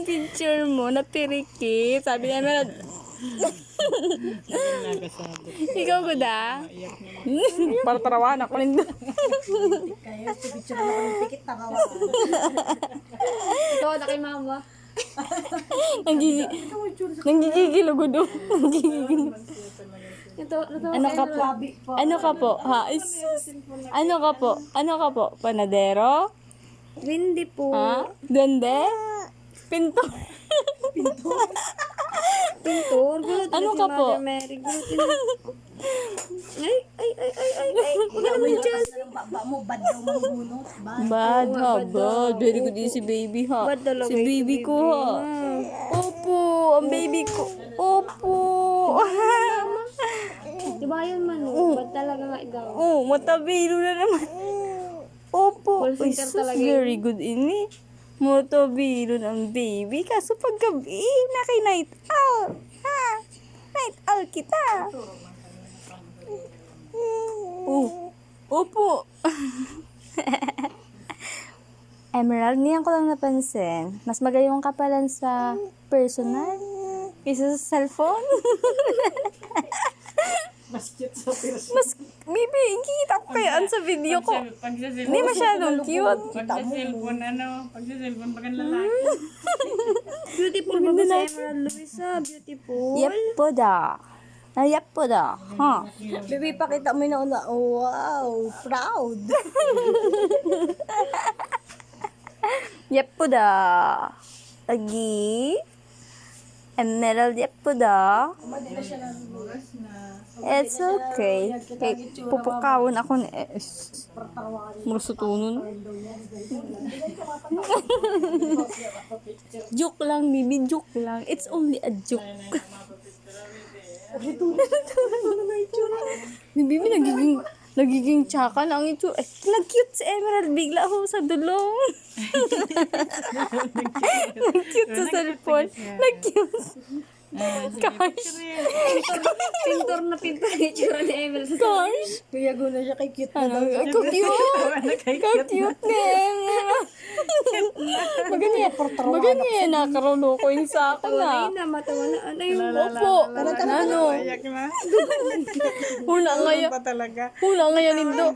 picture mo na pirikit. Sabi namin, ikaw guda? Para tarawan ako rin. Kaya ito picture mo ng pikit na kawa. Ito, na kay mama. Nanggigigil ako doon. Ito. Ano ka po? Ano ka po? Ha? Ano ka po? Ano ka po? Panadero? Windy po. Ha? Duwende? Pinto? Pintor. Ano ka po? Mary. Ay. Huwag ka naman dyan. Baba mo, bad daw manghunot. Bad ha, bad. Very good din si baby ha. Bad talaga Si baby ko ha. Opo, ang baby ko. Opo. Diba yun man? Ba't talaga nga ikaw? Oh, matabilo na naman. Opo. Call Uy, center sus, talaga very good ini. Matabilo ng baby. Kaso paggabi, naki-night out. Ha? Night out kita. Oh. Opo. Emerald, niyan ko lang napansin. Mas magayon ka pala sa personal. Isa sa cellphone. Mas cute sa person. Mas, baby, kita ko kayaan sa video ko. Hindi masyadong cute. Pag sa cellphone, pag sa cellphone, pag ang lalaki. Beautiful ba ba si Emerald Luisa? Beautiful. Yep po da. Yep po da. Ha? Baby, pakita mo na una. Oh, wow, proud. Yep po da. Agi. Emerald, yep po da. It's okay. Okay, pupukawon ako ni Musutunun. Joke lang, baby. Joke lang. It's only a joke. Bibi, nagiging tsaka na ang ito. Nag-cute si Emerald. Bigla ako sa dulong. Nag-cute sa cellphone. Nag-cute. Gosh. Pintor na itsura ni Emerald. Gosh. Kuya Guna siya kay cute na Ano? daw. Ikaw cute. Ikaw cute ni Emerald. Maganda nakarulo ko yung sa akin na. Ay na, matawa na. Ano yung Opo. Ano? Ayak na. Hula ngayon. Pa talaga. Hula ngayon ito.